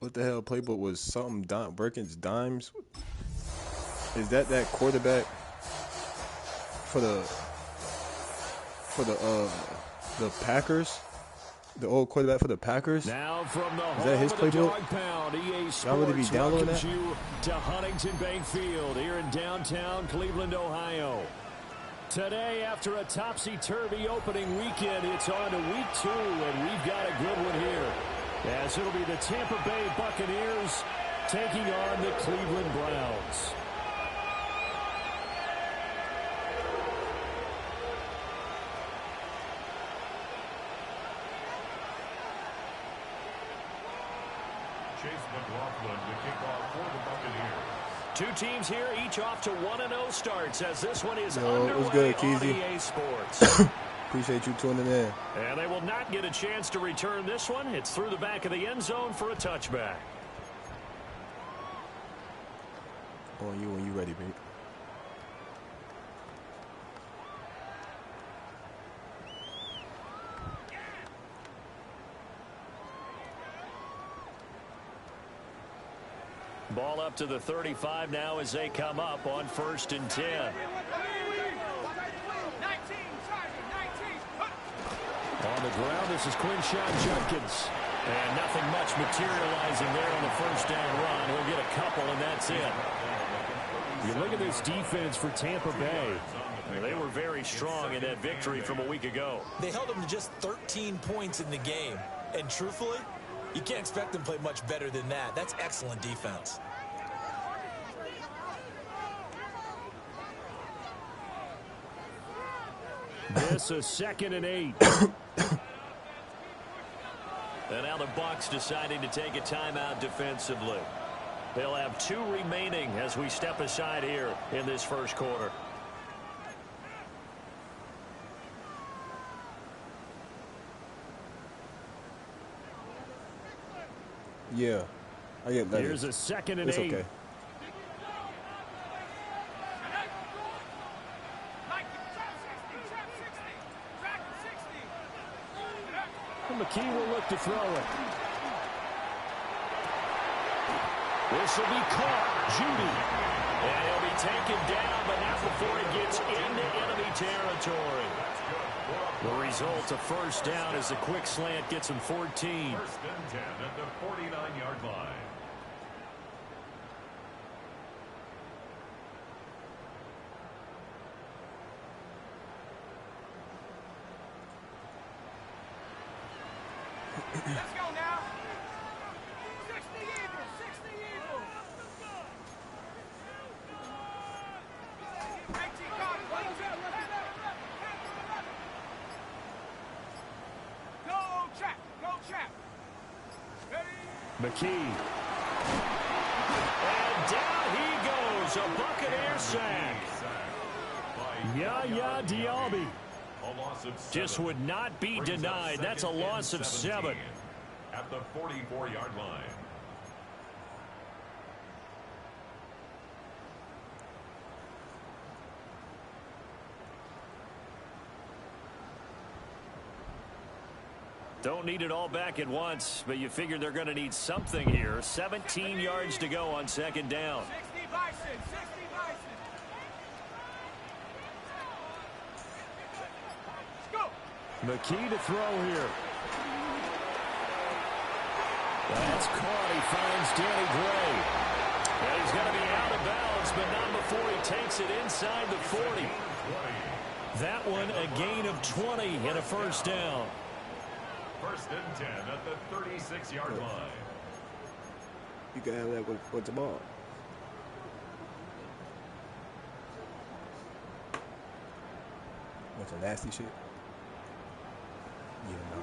What the hell playbook was something Birkin's dimes? Is that quarterback for the Packers? The old quarterback for the Packers? Now from the Is that his playbook? Y'all really be downloading that? You to Huntington Bank Field here in downtown Cleveland, Ohio. Today, after a topsy-turvy opening weekend, it's on to week 2, and we've got a good one here. As it'll be the Tampa Bay Buccaneers taking on the Cleveland Browns. Two teams here, each off to 1-0 starts as this one is underway on EA Sports. Appreciate you tuning in. And they will not get a chance to return this one. It's through the back of the end zone for a touchback. On you when you ready, Pete. Ball up to the 35 now as they come up on 1st and 10. On the ground, this is Quinshawn Judkins. And nothing much materializing there on the first down run. He'll get a couple, and that's it. You look at this defense for Tampa Bay. They were very strong in that victory from a week ago. They held them to just 13 points in the game. And truthfully, you can't expect them to play much better than that. That's excellent defense. This is 2nd and 8. And now the Bucs deciding to take a timeout defensively. They'll have 2 remaining as we step aside here in this first quarter. Yeah, I get that. Here's a 2nd and 8. It's okay. McKee will look to throw it. This will be caught. Judy. And he'll be taken down, but not before he gets into enemy territory. The result, a first down as a quick slant gets him 14. 1st and 10 at the 49-yard line. Let's go now. 60 Eagles, 60 Eagles. Go trap, go trap. McKee. And down he goes, a Buccaneer sack. Yaya Diaby. Just would not be denied. That's a loss of 7. At the 44-yard line. Don't need it all back at once, but you figure they're going to need something here. 17 yards to go on 2nd down. 60 Bison, 60 Bison. Let's go. McKee to throw here. That's caught. He finds Danny Gray. And he's going to be out of bounds, but not before he takes it inside the 40. That one a gain of 20 and a first down. 1st and 10 at the 36-yard line. You can have that with the ball. That's a nasty shit. Yeah, no.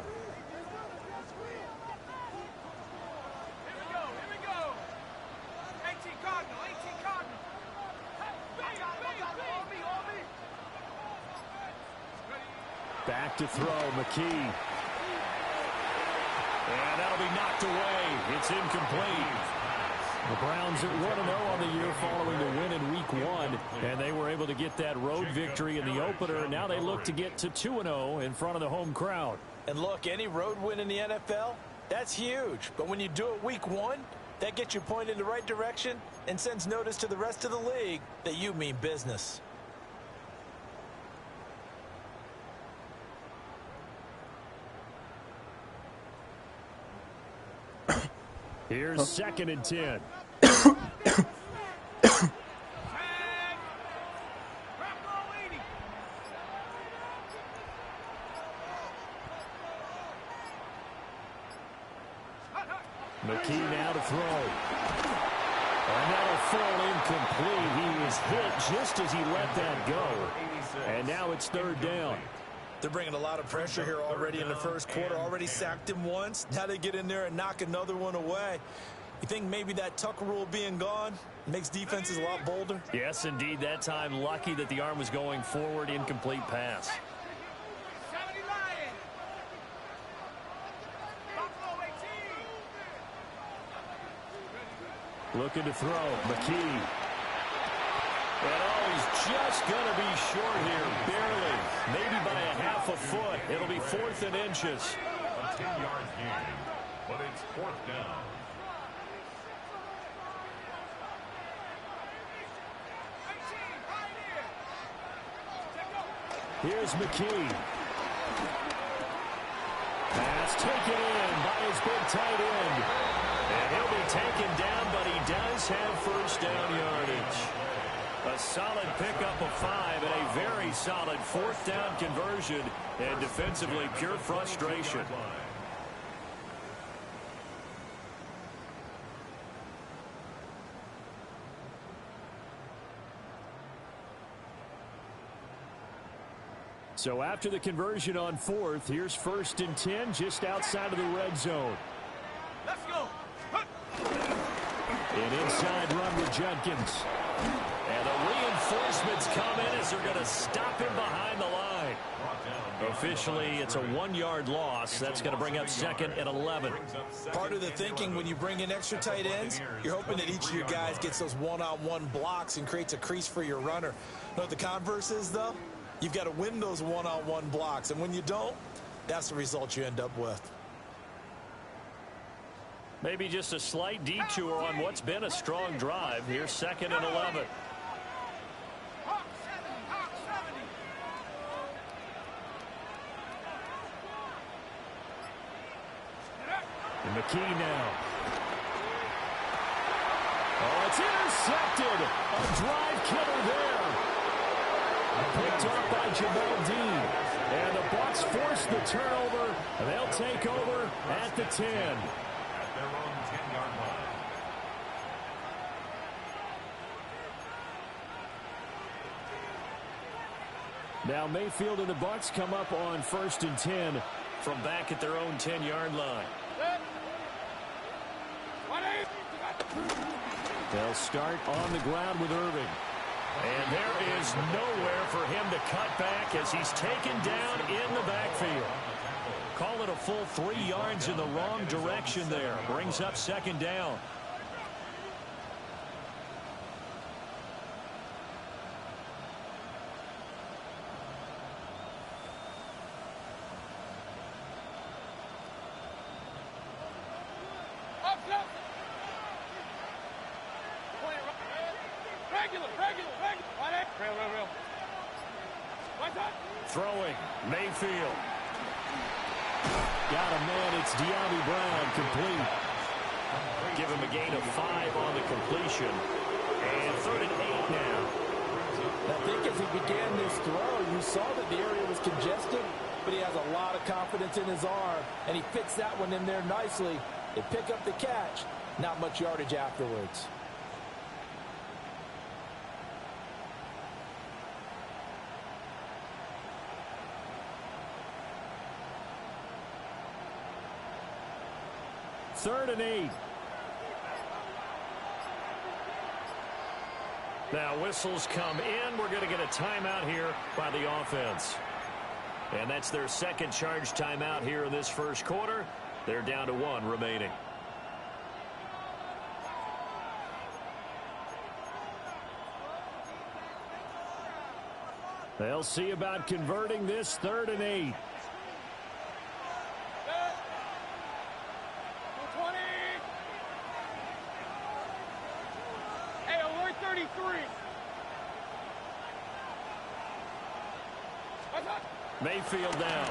Here we go. 18 Cardinal, 18 Cardinal. On me. Back to throw, McKee. And that'll be knocked away. It's incomplete. The Browns at 1-0 on the year following the win in Week 1. And they were able to get that road victory in the opener. Now they look to get to 2-0 in front of the home crowd. And look, any road win in the NFL, That's huge. But when you do it week one, that gets you pointed in the right direction and sends notice to the rest of the league that you mean business. Here's 2nd and 10. McKee now to throw. And that'll fall incomplete. He was hit just as he let that go. And now it's 3rd down. They're bringing a lot of pressure here already in the first quarter. Already sacked him once. Now they get in there and knock another one away. You think maybe that Tucker rule being gone makes defenses a lot bolder? Yes, indeed. That time, lucky that the arm was going forward. Incomplete pass. Looking to throw. McKee. And he's just going to be short here. Barely. Maybe by a half a foot. It'll be 4th and inches. A 10-yard gain, but it's 4th down. Here's McKee. Pass taken in by his big tight end. And he'll be taken down, but he does have 1st down yardage. A solid pickup of 5 and a very solid 4th down conversion. And defensively, pure frustration. So after the conversion on 4th, here's 1st and 10 just outside of the red zone. Let's go. An inside run with Judkins. And the reinforcements come in as they're going to stop him behind the line. Officially, it's a 1-yard loss. That's going to bring up 2nd and 11. Part of the thinking when you bring in extra tight ends, you're hoping that each of your guys gets those one-on-one blocks and creates a crease for your runner. You know what the converse is, though? You've got to win those one-on-one blocks. And when you don't, that's the result you end up with. Maybe just a slight detour on what's been a strong drive. Here's 2nd and 11. And McKee now. Oh, it's intercepted. A drive killer there. Picked off by Jamal Dean. And the Bucs force the turnover. They'll take over at the 10. At their own 10-yard line. Now Mayfield and the Bucs come up on 1st and 10 from back at their own 10-yard line. They'll start on the ground with Irving. And there is nowhere for him to cut back as he's taken down in the backfield. Call it a full 3 yards in the wrong direction there. Brings up 2nd down. Throwing, Mayfield. Got a man, it's De'Ami Brown, complete. Give him a gain of 5 on the completion. And 3rd and 8 now. I think as he began this throw, you saw that the area was congested, but he has a lot of confidence in his arm, and he fits that one in there nicely. They pick up the catch, not much yardage afterwards. Third and 8. Now whistles come in. We're going to get a timeout here by the offense. And that's their second charge timeout here in this first quarter. They're down to 1 remaining. They'll see about converting this 3rd and 8. Mayfield now.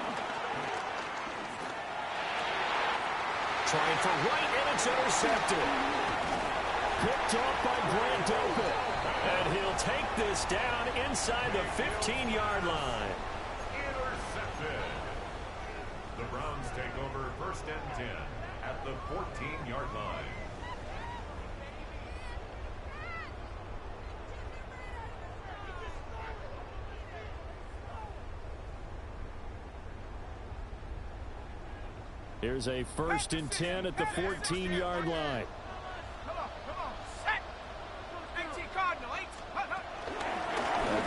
Trying for right, and it's intercepted. Picked off by Grant Doper. And he'll take this down inside the 15-yard line. Intercepted. The Browns take over 1st and 10 at the 14-yard line. Here's a 1st and 10 at the 14-yard line.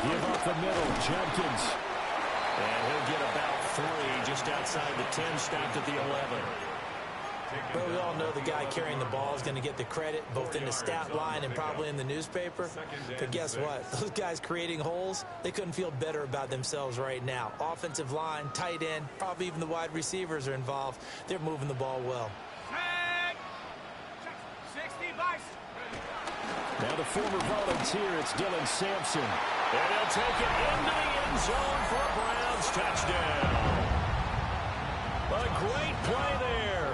Give up the middle, Judkins. And he'll get about 3 just outside the 10, stopped at the 11. But we all know the guy carrying the ball is going to get the credit, both in the stat line and probably in the newspaper. But guess what? Those guys creating holes, they couldn't feel better about themselves right now. Offensive line, tight end, probably even the wide receivers are involved. They're moving the ball well. Now the former volunteer, it's Dylan Sampson. And he'll take it into the end zone for a Browns touchdown. A great play there.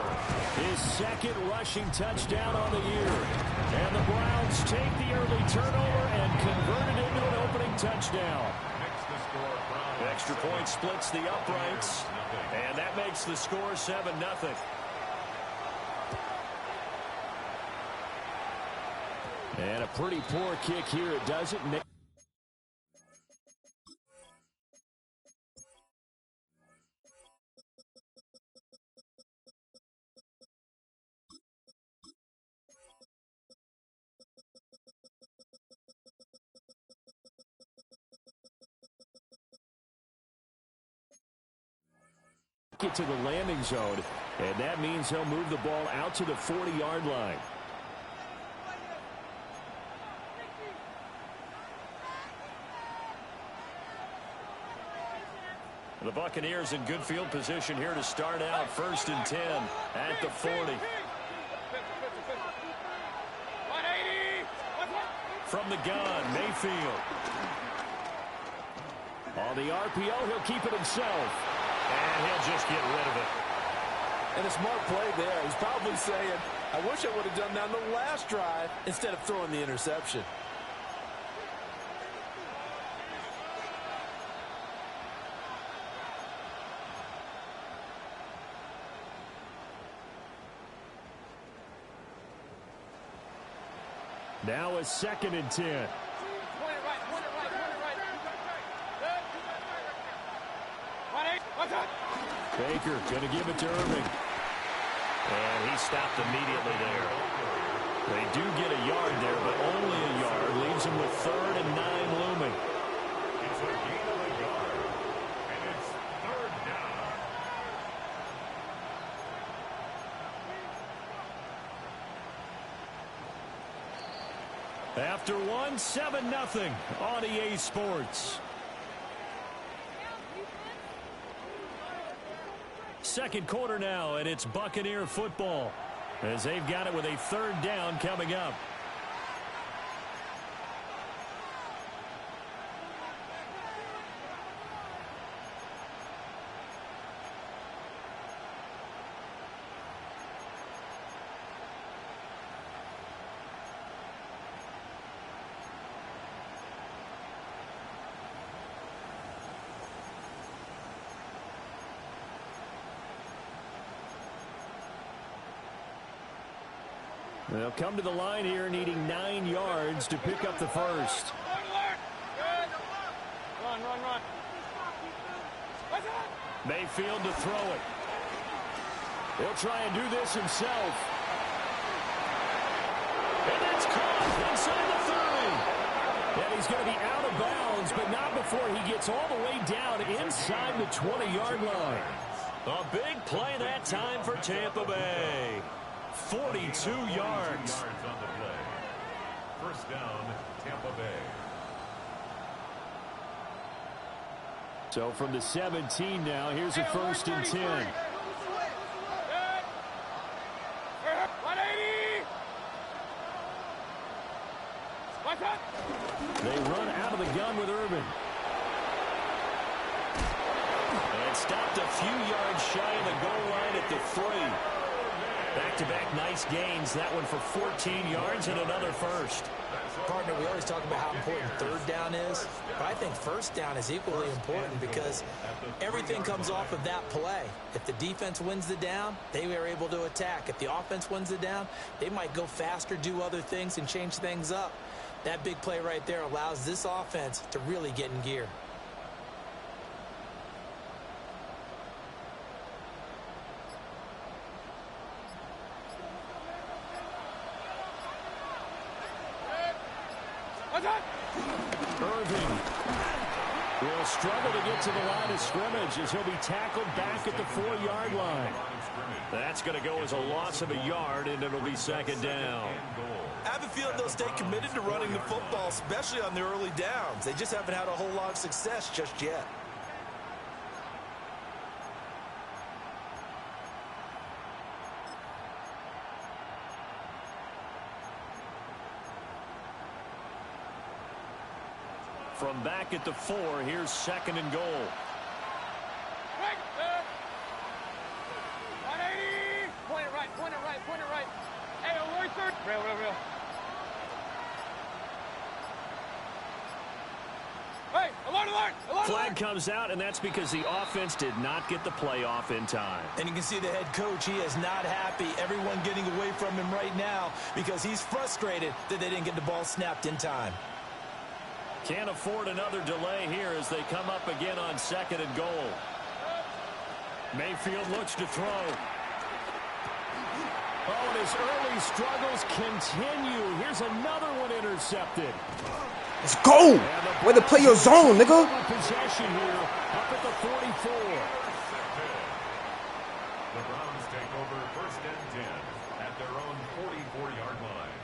His 2nd rushing touchdown on the year. And the Browns take the early turnover and convert it into an opening touchdown. Extra point splits the uprights. And that makes the score 7-0. And a pretty poor kick here. It doesn't make. Get to the landing zone, and that means he'll move the ball out to the 40-yard line. The Buccaneers in good field position here to start out 1st and 10 at the 40. From the gun, Mayfield. On the RPO, he'll keep it himself. And he'll just get rid of it. And a smart play there. He's probably saying, I wish I would have done that on the last drive instead of throwing the interception. Now a 2nd and 10. Baker going to give it to Irving. And he stopped immediately there. They do get a yard there, but only a yard. Leaves him with 3rd and 9 looming. It's a gain of a yard, and it's 3rd down. After one, 7-0 on EA Sports. Second quarter now, and it's Buccaneer football as they've got it with a 3rd down coming up. They'll come to the line here needing 9 yards to pick up the first. Run. Mayfield to throw it. He'll try and do this himself. And it's caught inside the 30. And he's going to be out of bounds, but not before he gets all the way down inside the 20-yard line. A big play that time for Tampa Bay. 42 yards. On the play. 1st down, Tampa Bay. So from the 17 now, here's a 1st and 10. 180. They run out of the gun with Urban. And stopped a few yards shy of the goal line at the 3. Back-to-back nice gains. That one for 14 yards and another first. Partner, we always talk about how important third down is, but I think first down is equally important because everything comes off of that play. If the defense wins the down, they are able to attack. If the offense wins the down, they might go faster, do other things, and change things up. That big play right there allows this offense to really get in gear. Irving will struggle to get to the line of scrimmage as he'll be tackled back at the 4-yard line. That's going to go as a loss of a yard, and it'll be second down. I have a feeling they'll stay committed to running the football, especially on the early downs. They just haven't had a whole lot of success just yet. From back at the 4, here's second and goal. 180. Point it right, point it right, point it right. Hey, alert third. Real. Hey, alert. Flag comes out, and that's because the offense did not get the play off in time. And you can see the head coach, he is not happy. Everyone getting away from him right now because he's frustrated that they didn't get the ball snapped in time. Can't afford another delay here as they come up again on second and goal. Mayfield looks to throw. Oh, and his early struggles continue. Here's another one intercepted. Let's go. Way to play your zone, nigga. Possession here up at the 44. The Browns take over first and 10 at their own 44-yard line.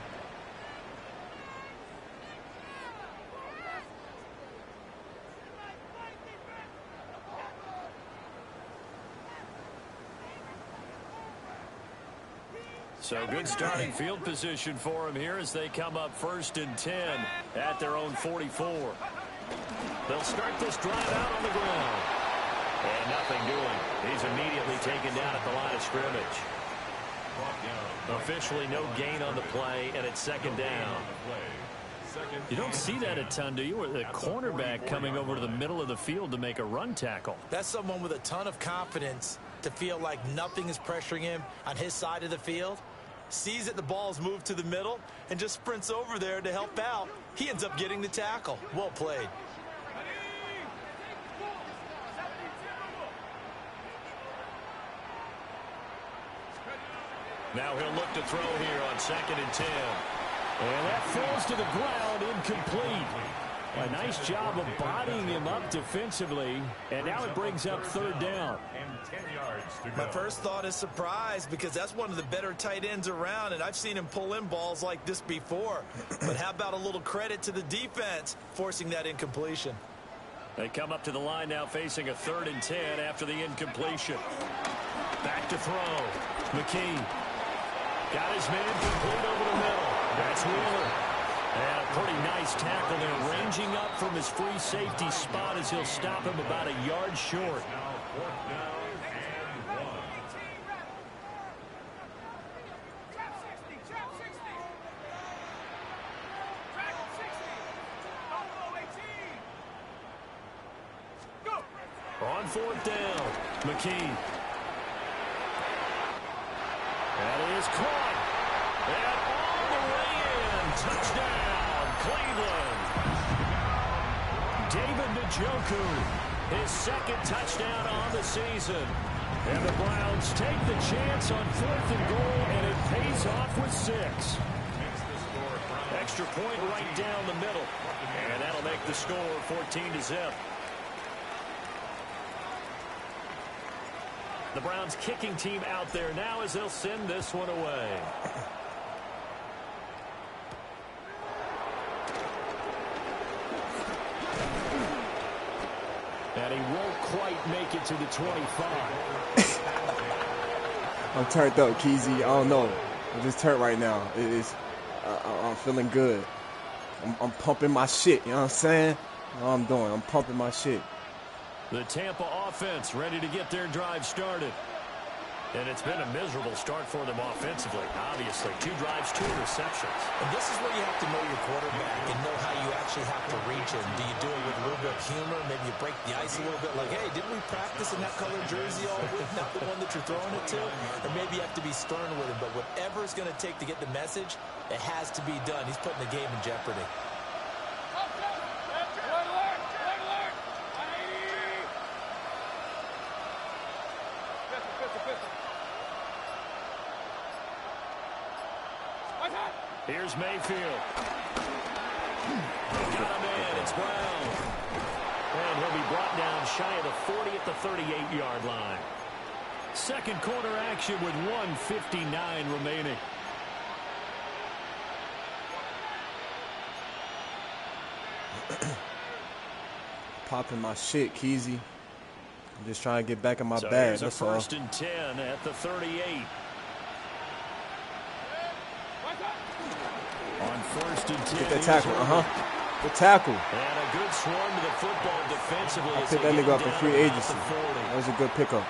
So good starting field position for him here as they come up first and 10 at their own 44. They'll start this drive out on the ground. And nothing doing. He's immediately taken down at the line of scrimmage. Officially no gain on the play, and it's second down. You don't see that a ton, do you? With a cornerback coming over to the middle of the field to make a run tackle. That's someone with a ton of confidence to feel like nothing is pressuring him on his side of the field. Sees that the ball's moved to the middle and just sprints over there to help out. He ends up getting the tackle. Well played. Now he'll look to throw here on second and 10. And that falls to the ground, incomplete. A nice job of bodying him up defensively. And now it brings up third down. My first thought is surprise because that's one of the better tight ends around, and I've seen him pull in balls like this before. But how about a little credit to the defense forcing that incompletion? They come up to the line now facing a third and 10 after the incompletion. Back to throw. McKee got his man complete over the middle. That's Wheeler. And a pretty nice tackle there, ranging up from his free safety spot as he'll stop him about a yard short. On fourth down, McKee. That is caught. And all the way in. Touchdown, Cleveland. David Njoku, his second touchdown on the season. And the Browns take the chance on fourth and goal, and it pays off with 6. Extra point right down the middle. And that'll make the score 14-0. The Browns kicking team out there now as they'll send this one away. And he won't quite make it to the 25. I'm turned up, Keezy. I don't know. I'm just turned right now. I'm feeling good. I'm pumping my shit. You know what I'm saying? You know what I'm doing. I'm pumping my shit. The Tampa offense ready to get their drive started. And it's been a miserable start for them offensively. Obviously, 2 drives, 2 receptions. And this is where you have to know your quarterback and know how you actually have to reach him. Do you do it with a little bit of humor? Maybe you break the ice a little bit like, hey, didn't we practice in that colored jersey all week? Not the one that you're throwing it to? Or maybe you have to be stern with him. But whatever it's going to take to get the message, it has to be done. He's putting the game in jeopardy. Here's Mayfield. Got him in. It's Brown. And he'll be brought down shy of the 40 at the 38-yard line. Second quarter action with 1:59 remaining. Popping my shit, Keezy. I'm just trying to get back in my So bag. here's a That's all. 1st and 10 at the 38. On 1st and 10. Get that tackle. Good tackle. And a good swarm to the football defensively. I picked that nigga up in free agency. That was a good pickup.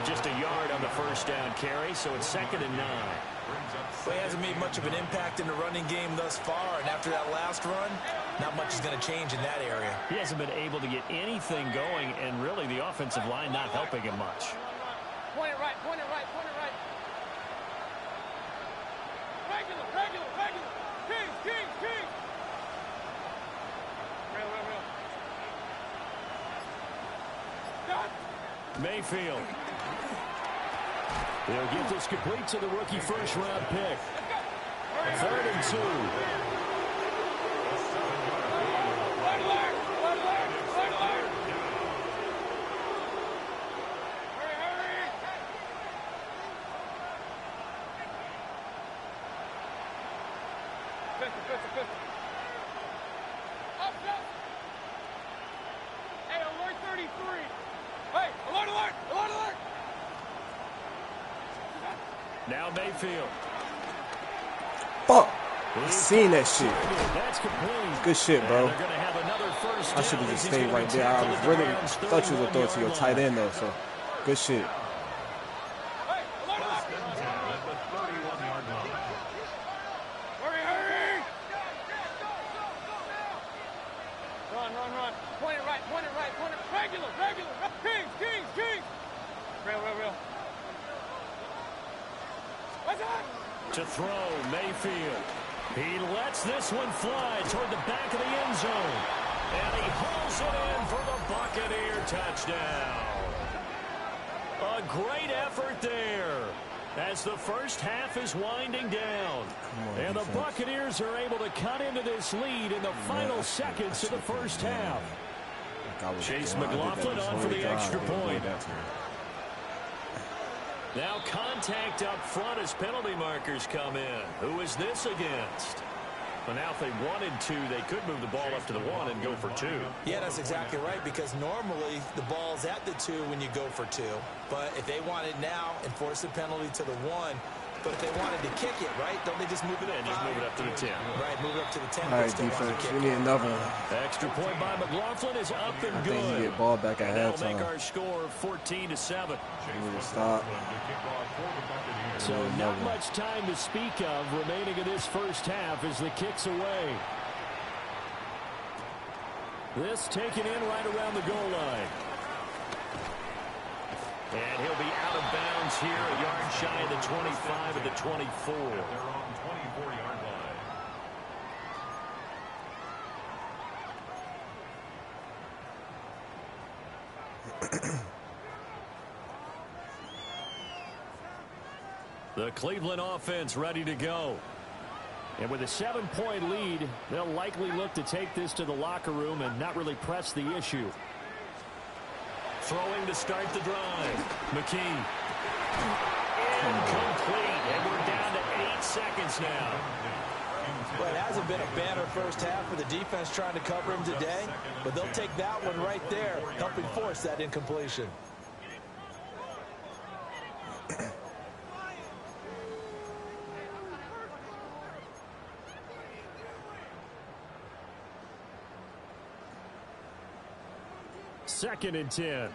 Just a yard on the first down carry, so it's 2nd and 9. Well, he hasn't made much of an impact in the running game thus far, and after that last run, not much is going to change in that area. He hasn't been able to get anything going, and really the offensive line not helping him much. Point it right, point it right, point it right. Regular, regular, regular. Kings, kings, kings. Real, real, real. Done. Mayfield. They'll get this complete to the rookie first-round pick. 3rd and 2. Red alert, red alert, red alert. Hurry, hurry. Pistol, pistol, pistol. Up, up. Hey, alert 33. Hey, alert, alert, alert, alert. Now Mayfield. Fuck. I seen that shit. That's complete. Good shit, bro. They're gonna have another first I should have down just as he's stayed gonna right there. tackle I was at the really Browns' thought you was gonna throw it to your 31-yard tight line. end though. So good shit. Hey, alert, alert. At the 31-yard line. Hurry, hurry. Run, run, run. Point it right, point it right, point it. Regular, regular. Kings, kings, kings. Real, real, real. What's that? To throw, Mayfield. He lets this one fly toward the back of the end zone. And he hauls it in for the Buccaneer touchdown. A great effort there as the first half is winding down. And the Buccaneers are able to cut into this lead in the final seconds of the first half. Chase McLaughlin on for the extra point. Now contact up front as penalty markers come in. Who is this against? Well, now if they wanted to, they could move the ball up to the 1 and go for 2. Yeah, that's exactly right, because normally the ball's at the 2 when you go for 2. But if they wanted now, enforce the penalty to the 1. But if they wanted to kick it, right, don't they just move it And just move it up to the 10. Right, move it up to the 10. All right, defense. We need another one. Extra point by McLaughlin is up and I good. think he get ball back at And that'll make halftime. our score 14-7. We need to stop. So not much time to speak of remaining in this first half as the kick's away. This taken in right around the goal line. And he'll be out of bounds here, a yard shy of the 25 at the 24. They're on 24-yard line. The Cleveland offense ready to go. And with a 7-point lead, they'll likely look to take this to the locker room and not really press the issue. Throwing to start the drive. McKee. Incomplete. And we're down to 8 seconds now. Well, it hasn't been a banner first half for the defense trying to cover him today, but they'll take that one right there, helping force that incompletion. 2nd and 10.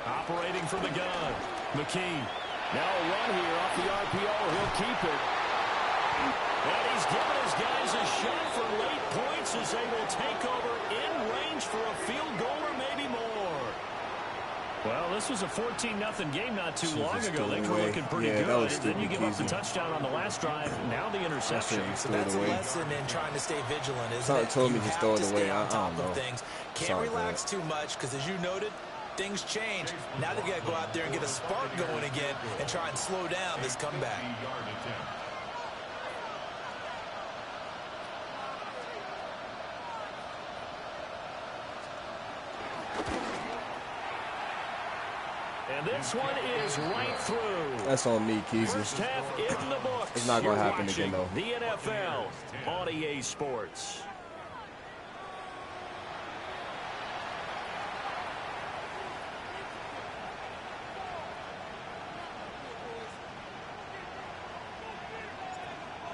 Operating from the gun. McKee. Now a run here off the RPO. He'll keep it. And he's given his guys a shot for late points as they will take over in range for a field goal or maybe more. Well, this was a 14-0 game not too long ago. They were looking pretty good. Then you give up the touchdown on the last drive. Now the interception. So that's a lesson in trying to stay vigilant, isn't it? Told me just throw it away. I don't know. Can't relax too much because, as you noted, things change. Now they got to go out there and get a spark going again and try and slow down this comeback. And this one is right through. That's on me, Keezy. First half in the books. It's not going to happen again, though. The NFL on EA Sports.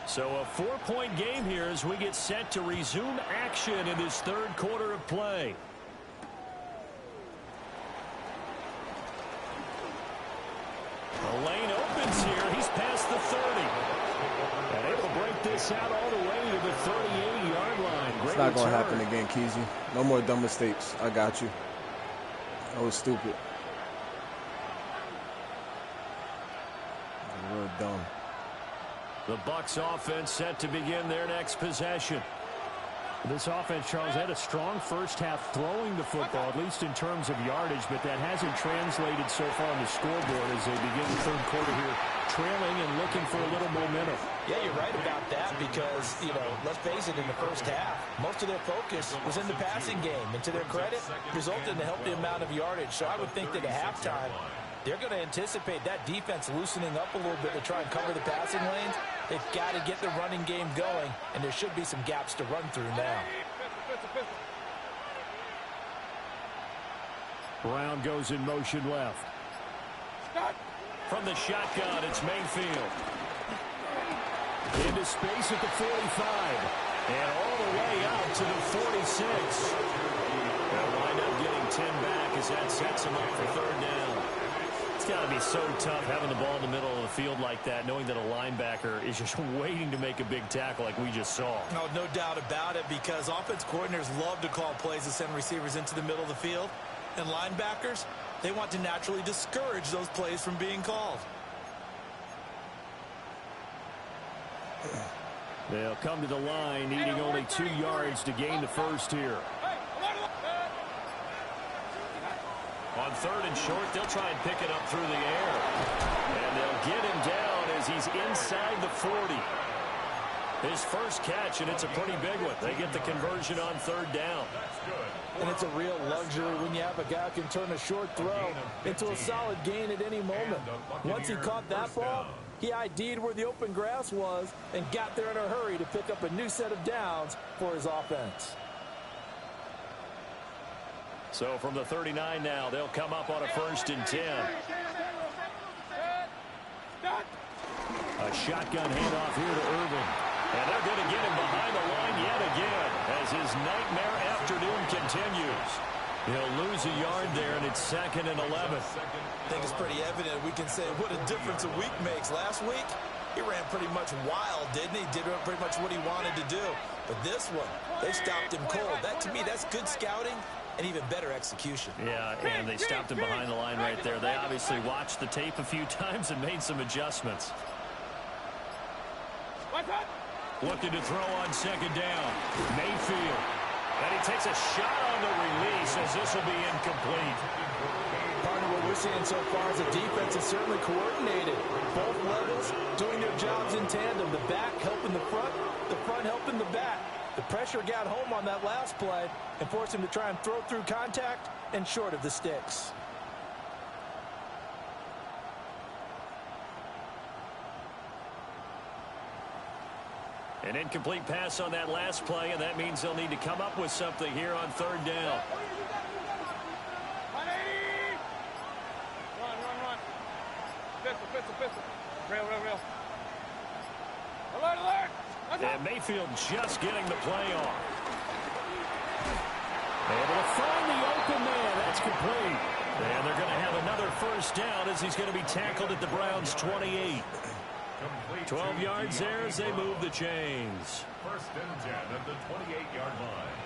So a 4-point game here as we get set to resume action in this third quarter of play. The lane opens here. He's past the 30. And able to break this out all the way to the 38-yard line. Great it's not going to return. happen again, Keezy. No more dumb mistakes. I got you. That was stupid. Real dumb. The Bucs offense set to begin their next possession. This offense, Charles, had a strong first half throwing the football, at least in terms of yardage, but that hasn't translated so far on the scoreboard as they begin the third quarter here, trailing and looking for a little momentum. Yeah, you're right about that because, let's face it, in the first half, most of their focus was in the passing game. And to their credit, resulted in a healthy amount of yardage. So I would think that at halftime, they're going to anticipate that defense loosening up a little bit to try and cover the passing lanes. They've got to get the running game going, and there should be some gaps to run through now. Brown goes in motion left. From the shotgun, it's Mayfield. Into space at the 45. And all the way out to the 46. They'll wind up getting 10 back as that sets them up for third down. It's got to be so tough having the ball in the middle of the field like that, knowing that a linebacker is just waiting to make a big tackle like we just saw. No doubt about it, because offense coordinators love to call plays to send receivers into the middle of the field. And linebackers, they want to naturally discourage those plays from being called. They'll come to the line, needing only 2 yards to gain the first here. On third and short, they'll try and pick it up through the air. And they'll get him down as he's inside the 40. His first catch, and it's a pretty big one. They get the conversion on third down. And it's a real luxury when you have a guy who can turn a short throw into a solid gain at any moment. Once he caught that ball, he ID'd where the open grass was and got there in a hurry to pick up a new set of downs for his offense. So from the 39 now, they'll come up on a 1st and 10. A shotgun handoff here to Irvin. And they're going to get him behind the line yet again as his nightmare afternoon continues. He'll lose a yard there, and it's 2nd and 11. I think it's pretty evident. We can say what a difference a week makes. Last week, he ran pretty much wild, didn't he? Did pretty much what he wanted to do. But this one, they stopped him cold. That, to me, that's good scouting and even better execution. Yeah, and they stopped him behind the line right there. They obviously watched the tape a few times and made some adjustments. Looking to throw on 2nd down. Mayfield. And he takes a shot on the release as this will be incomplete. Part of what we're seeing so far is the defense is certainly coordinated. Both levels doing their jobs in tandem. The back helping the front helping the back. The pressure got home on that last play and forced him to try and throw through contact and short of the sticks. An incomplete pass on that last play, and that means they'll need to come up with something here on 3rd down. Run. Pistol. Real. Alert, alert. And Mayfield just getting the play off. Able to find the open man. That's complete. And they're going to have another first down as he's going to be tackled at the Browns' 28. 12 yards there as they move the chains. First and 10 at the 28-yard line.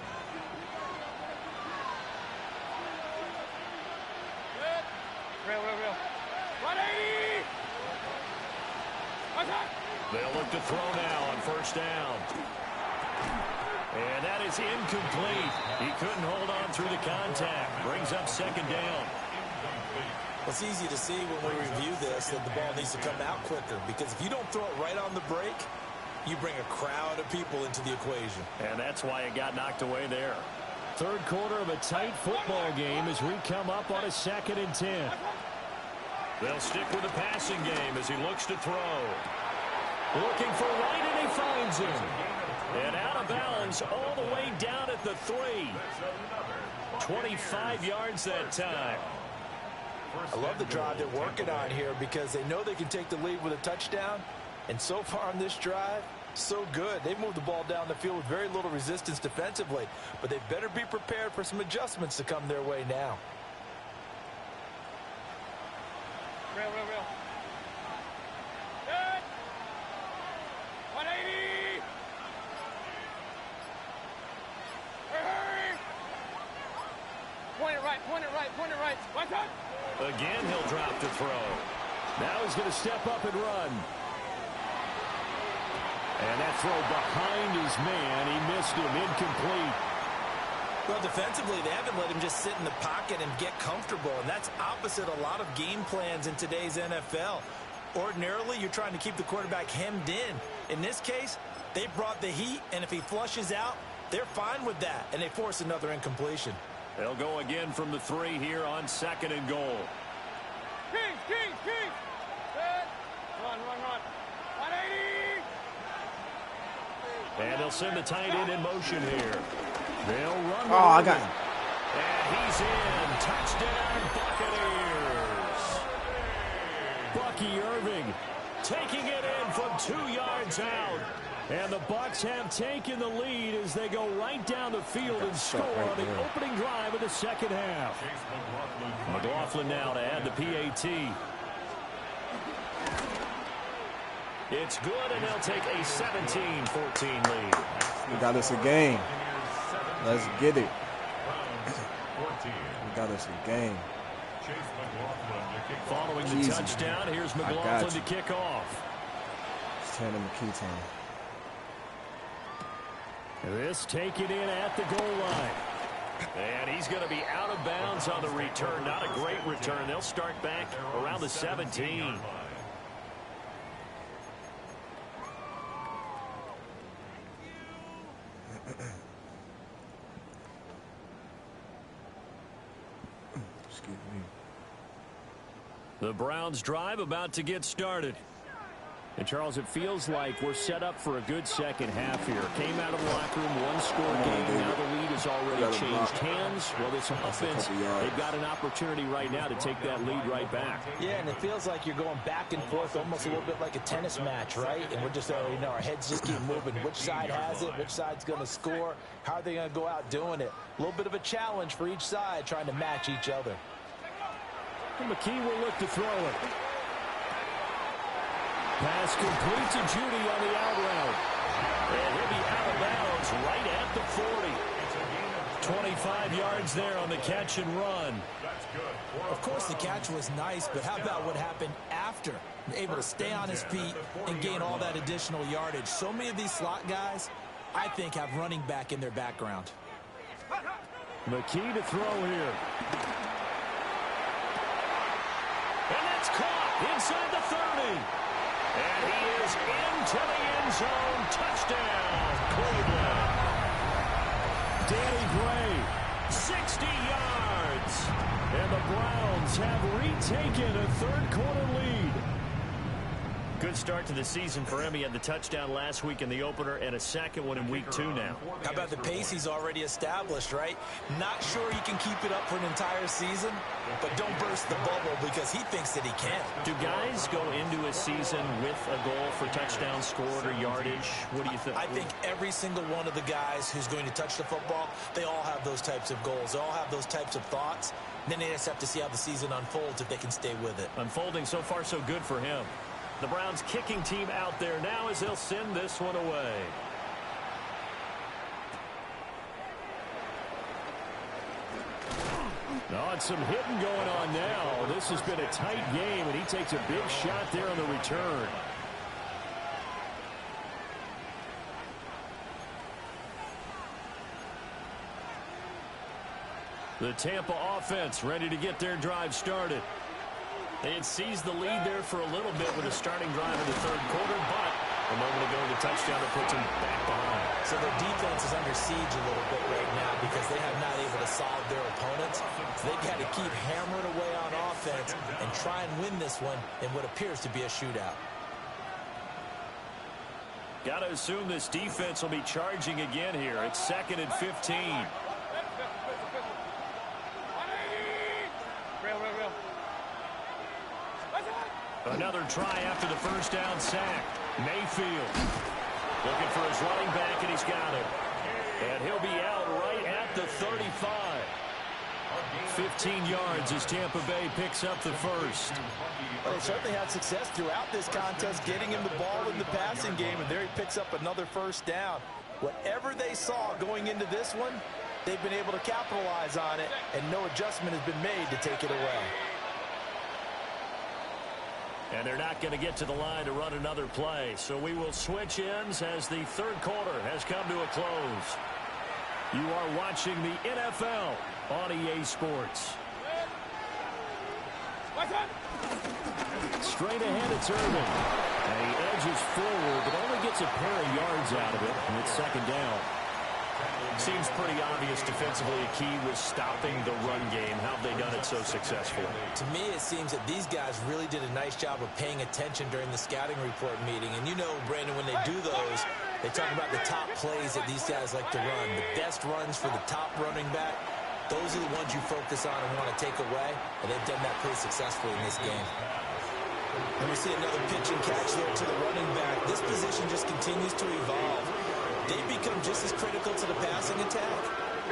Good. Real. 180. They'll look to throw now on first down. And that is incomplete. He couldn't hold on through the contact. Brings up second down. It's easy to see when we review this that the ball needs to come out quicker, because if you don't throw it right on the break, you bring a crowd of people into the equation. And that's why it got knocked away there. Third quarter of a tight football game as we come up on a 2nd and 10. They'll stick with the passing game as he looks to throw. Looking for Wright, and he finds him. And out of bounds all the way down at the 3. 25 yards that time. I love the drive they're working on here because they know they can take the lead with a touchdown. And so far on this drive, so good. They've moved the ball down the field with very little resistance defensively. But they better be prepared for some adjustments to come their way now. Real. Good. 180. Hurry. Point it right. Watch out. Again, he'll drop to throw. Now he's going to step up and run. And that throw behind his man. He missed him. Incomplete. Well, defensively, they haven't let him just sit in the pocket and get comfortable, and that's opposite a lot of game plans in today's NFL. Ordinarily, you're trying to keep the quarterback hemmed in. In this case, they brought the heat, and if he flushes out, they're fine with that, and they force another incompletion. They'll go again from the 3 here on 2nd and goal. Kings. Good. Run. 180. And they'll send the tight end in motion here. They'll run. Oh, I got him. And he's in. Touchdown, Buccaneers. Bucky Irving taking it in from 2 yards out. And the Bucs have taken the lead as they go right down the field and score on the opening drive of the second half. McLaughlin now to add the PAT. It's good, and they'll take a 17-14 lead. We got us a game. Let's get it. We got us a game. Following the touchdown, here's McLaughlin to kick off. It's Tanner McKee time. This taken in at the goal line. And he's going to be out of bounds on the return. Not a great return. They'll start back around the 17. Excuse me. The Browns drive about to get started. And, Charles, it feels like we're set up for a good second half here. Came out of the locker room, one-score game. Now the lead has already changed hands. Well, this offense, they've got an opportunity right now to take that lead right back. Yeah, and it feels like you're going back and forth almost a little bit like a tennis match, right? And we're just, our heads just keep moving. Which side has it? Which side's going to score? How are they going to go out doing it? A little bit of a challenge for each side trying to match each other. And McKee will look to throw it. Pass complete to Judy on the out route. And he'll be out of bounds right at the 40. 25 yards there on the catch and run. Of course, the catch was nice, but how about what happened after? Able to stay on his feet and gain all that additional yardage. So many of these slot guys, I think, have running back in their background. McKee to throw here. And that's caught inside the 30. And he is into the end zone. Touchdown, Cleveland. Danny Gray, 60 yards. And the Browns have retaken a third-quarter lead. Good start to the season for him. He had the touchdown last week in the opener and a second one in week 2 now. How about the pace he's already established, right? Not sure he can keep it up for an entire season, but don't burst the bubble because he thinks that he can. Do guys go into a season with a goal for touchdowns scored or yardage? What do you think? I think every single one of the guys who's going to touch the football, they all have those types of goals. They all have those types of thoughts. And then they just have to see how the season unfolds if they can stay with it. Unfolding so far so good for him. The Browns kicking team out there now as they'll send this one away. Oh, and some hitting going on now. This has been a tight game, and he takes a big shot there on the return. The Tampa offense ready to get their drive started. They had seized the lead there for a little bit with a starting drive in the third quarter, but a moment ago the touchdown that puts them back behind. So their defense is under siege a little bit right now because they have not able to solve their opponents. So they've got to keep hammering away on offense and try and win this one in what appears to be a shootout. Got to assume this defense will be charging again here. It's 2nd and 15. Another try after the first down sack. Mayfield looking for his running back, and he's got it. And he'll be out right at the 35. 15 yards as Tampa Bay picks up the first. Well, they certainly had success throughout this contest, getting him the ball in the passing game, and there he picks up another first down. Whatever they saw going into this one, they've been able to capitalize on it, and no adjustment has been made to take it away. And they're not going to get to the line to run another play. So we will switch ends as the third quarter has come to a close. You are watching the NFL on EA Sports. Straight ahead, it's Irvin. And he edges forward, but only gets a pair of yards out of it, and it's 2nd down. Seems pretty obvious defensively a key was stopping the run game. How have they done it so successful? To me, it seems that these guys really did a nice job of paying attention during the scouting report meeting. And you know, Brandon, when they do those, they talk about the top plays that these guys like to run. The best runs for the top running back, those are the ones you focus on and want to take away. And they've done that pretty successfully in this game. And we see another pitch and catch there to the running back. This position just continues to evolve. They become just as critical to the passing attack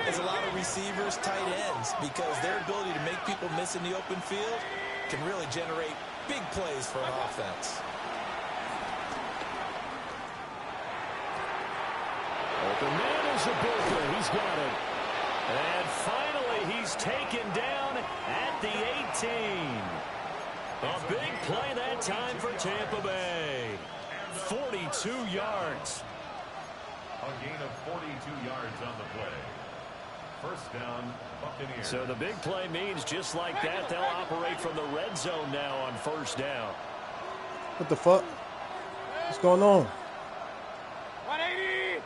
as a lot of receivers, tight ends, because their ability to make people miss in the open field can really generate big plays for an offense. Open man is Ibuka. He's got it. And finally, he's taken down at the 18. A big play that time for Tampa Bay. 42 yards. A gain of 42 yards on the play. First down, Buccaneers. So the big play means just like that, they'll operate from the red zone now on first down. What the fuck? What's going on? 180!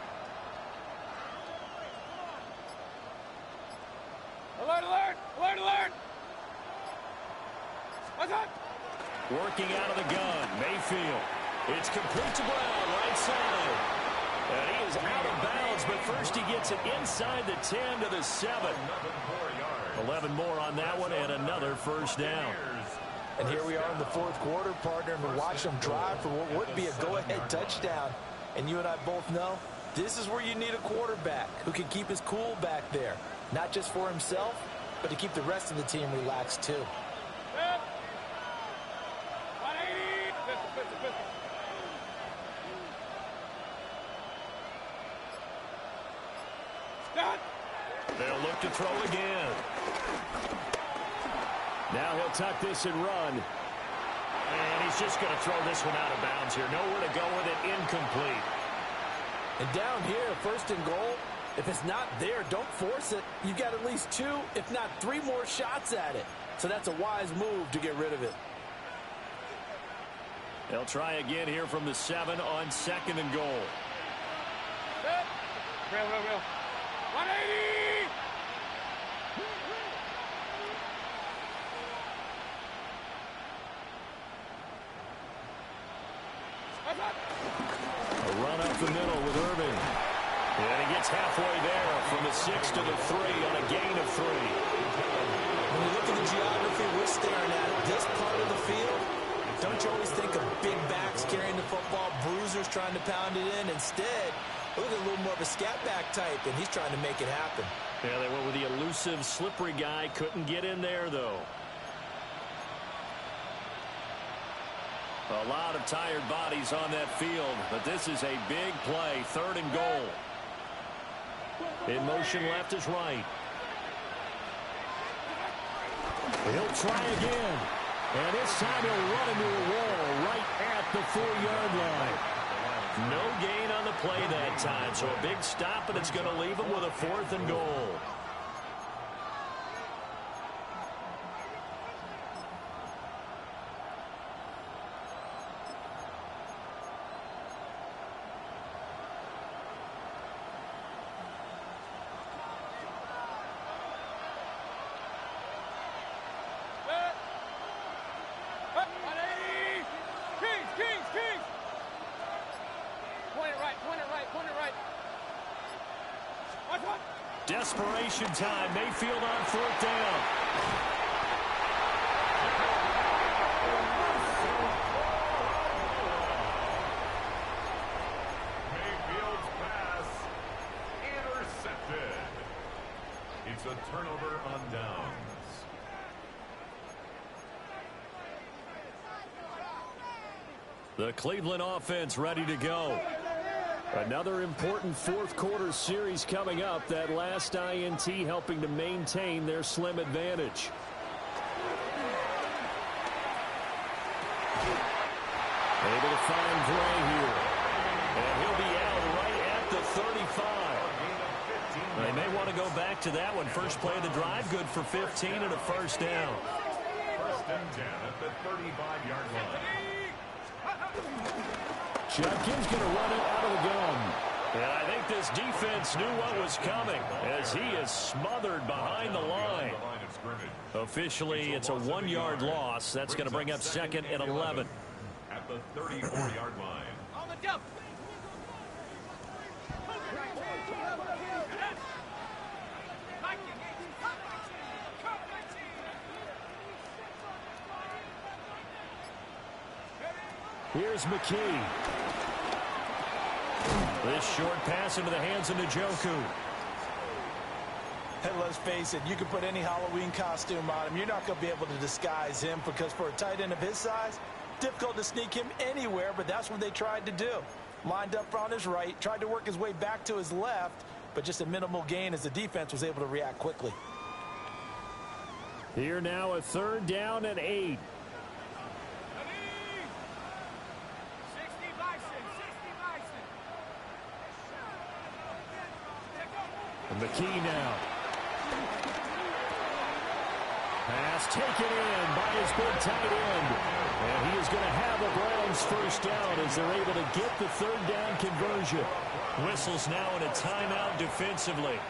Alert, alert! Alert, alert! What's up? Working out of the gun, Mayfield. It's complete to Brown, right side. And he is out of bounds, but first he gets it inside the 10 to the 7. 11 more on that one, and another first down. And here we are in the fourth quarter, partner, and we watch them drive for what would be a go-ahead touchdown. And you and I both know this is where you need a quarterback who can keep his cool back there, not just for himself, but to keep the rest of the team relaxed too. 180! Pistol. They'll look to throw again. Now he'll tuck this and run. And he's just going to throw this one out of bounds here. Nowhere to go with it. Incomplete. And down here, 1st and goal, if it's not there, don't force it. You've got at least 2, if not 3 more shots at it. So that's a wise move to get rid of it. They'll try again here from the 7 on 2nd and goal. Real. 180! A run up the middle with Irving. And he gets halfway there from the 6 to the 3 on a gain of 3. When you look at the geography we're staring at, this part of the field, don't you always think of big backs carrying the football, bruisers trying to pound it in? Instead, look at a little more of a scat back type, and he's trying to make it happen. Yeah, they went with the elusive, slippery guy. Couldn't get in there, though. A lot of tired bodies on that field, but this is a big play, 3rd and goal. In motion left is right. He'll try again. And this time he'll run into a wall right at the 4-yard line. No gain on the play that time, so a big stop, and it's going to leave him with a 4th and goal. Desperation time. Mayfield on 4th down. Mayfield's pass intercepted. It's a turnover on downs. The Cleveland offense ready to go. Another important 4th quarter series coming up. That last INT helping to maintain their slim advantage. Able to find Gray here. And he'll be out right at the 35. They may want to go back to that one. First play of the drive, good for 15 and a 1st down. 1st and 10 at the 35-yard line. Judkins going to run it out of the gun. And I think this defense knew what was coming as he is smothered behind the line. Officially, it's a 1-yard loss. That's going to bring up 2nd and 11. At the 34-yard line. On the jump. Here's McKee. This short pass into the hands of Njoku. And let's face it, you can put any Halloween costume on him. You're not going to be able to disguise him because for a tight end of his size, difficult to sneak him anywhere, but that's what they tried to do. Lined up on his right, tried to work his way back to his left, but just a minimal gain as the defense was able to react quickly. Here now a 3rd down and 8. And McKee now. Pass taken in by his big tight end. And he is going to have a Browns 1st down as they're able to get the 3rd down conversion. Whistles now in a timeout defensively.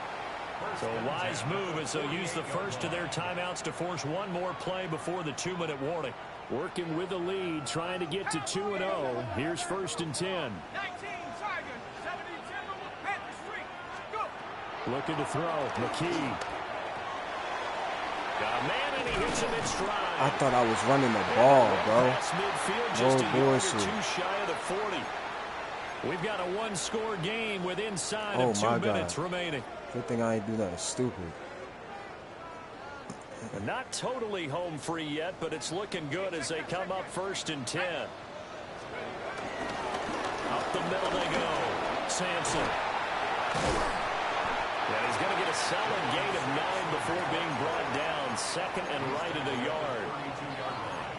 So a wise move as they'll use the first of their timeouts to force one more play before the 2-minute warning. Working with the lead, trying to get to 2-0. Here's 1st and 10. Looking to throw. McKee. Got a man, and he hits him in stride. I thought I was running the ball, bro. Midfield, just a yard or 2 shy of the 40. We've got a 1-score game with inside of 2 minutes remaining. Good thing I ain't do nothing stupid. Not totally home free yet, but it's looking good as they come up 1st and 10. Up the middle they go. Sampson. Yeah, he's going to get a solid gain of 9 before being brought down. 2nd and right at a yard.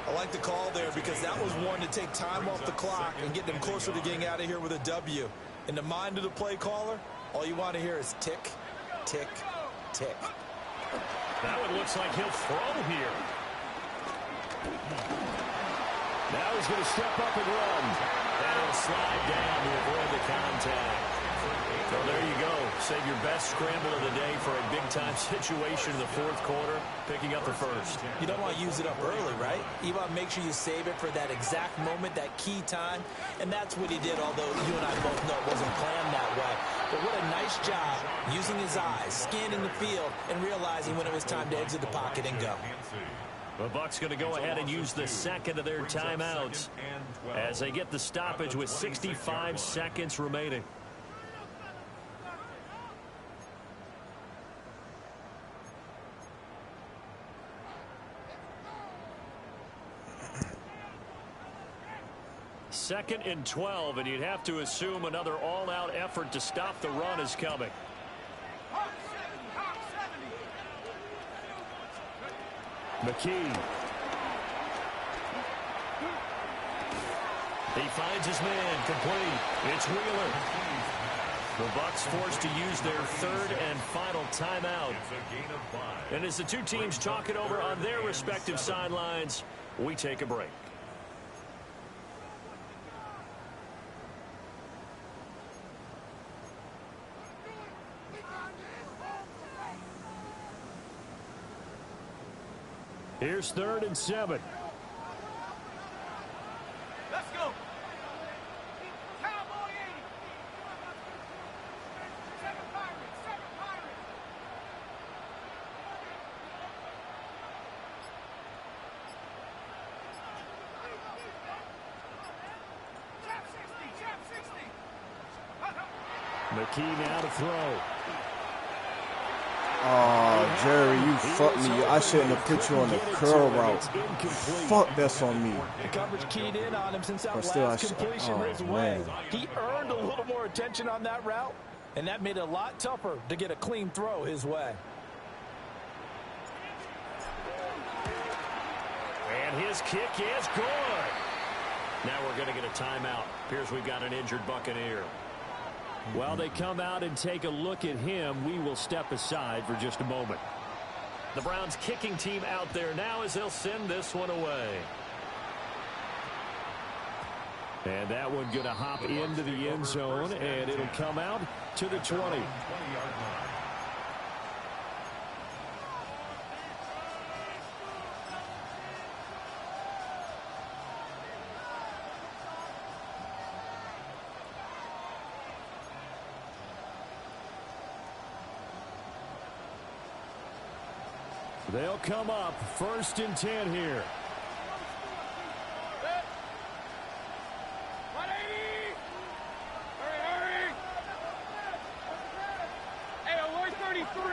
I like the call there because that was one to take time off the clock and get them closer to getting out of here with a W. In the mind of the play caller, all you want to hear is tick, tick, tick. That one looks like he'll throw here. Now he's going to step up and run. And he'll slide down to avoid the contact. So there you go. Save your best scramble of the day for a big-time situation in the fourth quarter, picking up the first. You don't want to use it up early, right? You want to make sure you save it for that exact moment, that key time. And that's what he did, although you and I both know it wasn't planned that way. But what a nice job using his eyes, scanning the field, and realizing when it was time to exit the pocket and go. The Bucs going to go ahead and use the second of their timeouts as they get the stoppage with 65 seconds remaining. Second and 12, and you'd have to assume another all-out effort to stop the run is coming. McKee. He finds his man, complete. It's Wheeler. The Bucs forced to use their third and final timeout. And as the two teams talk it over on their respective sidelines, we take a break. Here's 3rd and 7. Let's go. Cowboy 80. 7 Pirates. 7 Pirates. Jab 60. McKee now to throw. Oh, Jerry, you fucked me. I shouldn't have put you on the curl route. Fuck, that's on me. The coverage keyed in on him since that still, last completion his way. Man. He earned a little more attention on that route, and that made it a lot tougher to get a clean throw his way. And his kick is good. Now we're going to get a timeout. Appears we've got an injured Buccaneer. While they come out and take a look at him, we will step aside for just a moment. The Browns kicking team out there now as they'll send this one away. And that one going to hop into the end zone, and it'll come out to the 20. They'll come up 1st and 10 here. 180. Hurry. Hey, alert 33.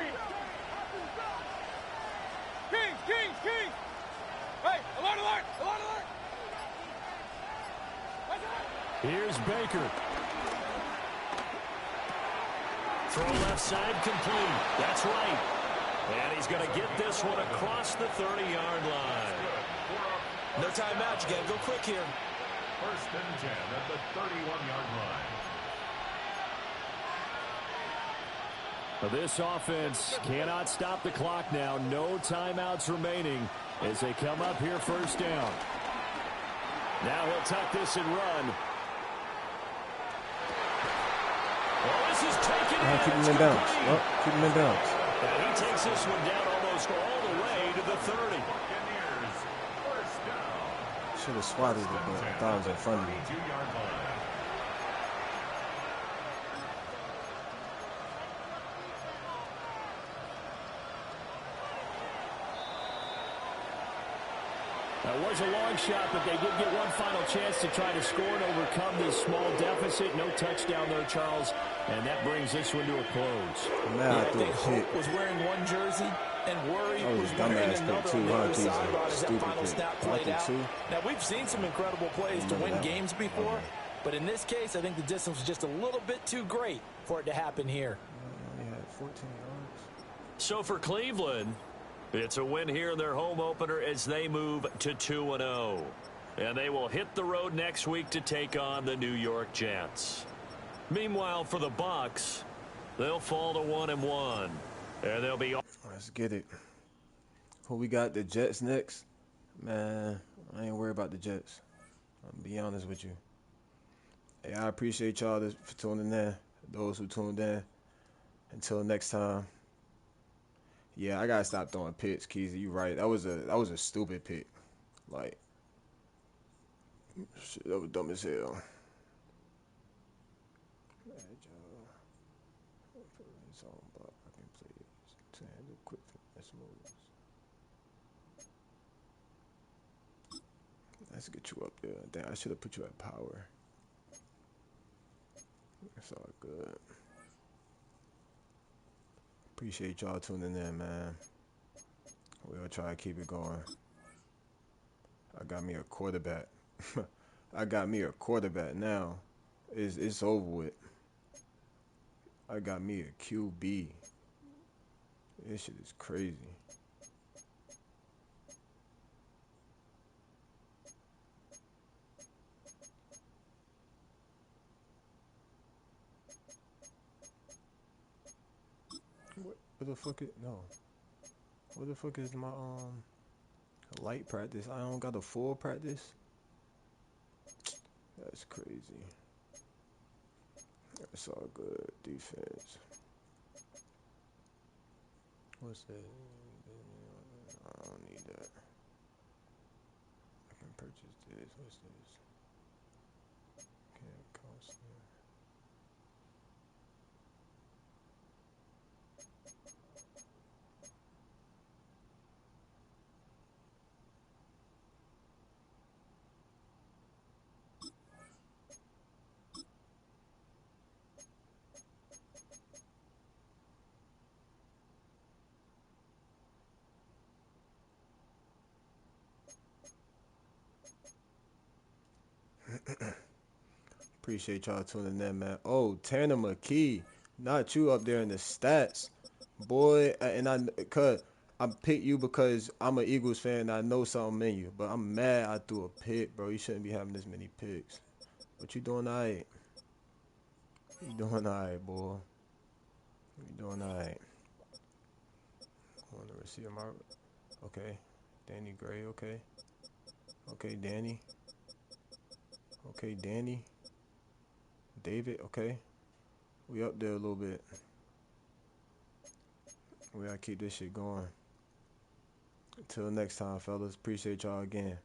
Kings. Hey, alert. Here's Baker. Throw left side complete. That's right. And he's going to get this one across the 30-yard line. No timeout. You got to go quick here. 1st and 10 at the 31-yard line. This offense cannot stop the clock now. No timeouts remaining as they come up here 1st down. Now he'll tuck this and run. Oh, this is taken in. Keep him in bounds. Keep him in bounds. And he takes this one down almost all the way to the 30. Buccaneers, 1st down. Should have swatted it, but I thought it was in front of me. 32-yard line. That was a long shot, but they did get one final chance to try to score and overcome this small deficit. No touchdown there, Charles, and that brings this one to a close. Man, I think Hope was wearing one jersey and Worry was wearing another on the other sideline as that final snap played out. Now, we've seen some incredible plays to win games before, but in this case, I think the distance was just a little bit too great for it to happen here. He had 14 yards. So for Cleveland, it's a win here in their home opener as they move to 2-0. And they will hit the road next week to take on the New York Jets. Meanwhile, for the Bucs, they'll fall to 1-1. And they'll be... Let's get it. Who we got? The Jets next? Man, I ain't worried about the Jets. I'll be honest with you. Hey, I appreciate y'all for tuning in. those who tuned in. Until next time. Yeah, I gotta stop throwing picks, Keezy. You right. That was a stupid pick. Like, shit, that was dumb as hell. Let's get you up there. Damn, I should have put you at power. It's all good. Appreciate y'all tuning in, man. We'll try to keep it going. I got me a quarterback. I got me a quarterback now. It's over with. I got me a QB. This shit is crazy. What the fuck is no? What the fuck is my light practice? I don't got a full practice. That's crazy. That's all good. Defense. What's that? I don't need that. I can purchase this. What's this? Can't cost me. Appreciate y'all tuning in, man. Oh, Tanner McKee, not you up there in the stats, boy. And I picked you because I'm an Eagles fan. And I know something in you, but I'm mad I threw a pick, bro. You shouldn't be having this many picks. But you doing alright? You doing alright, boy? You doing alright? On the receiver, mark. Okay, Danny Gray. Okay, okay, Danny. Okay, Danny. David. Okay, we up there a little bit. We gotta keep this shit going. Until next time, fellas. Appreciate y'all again.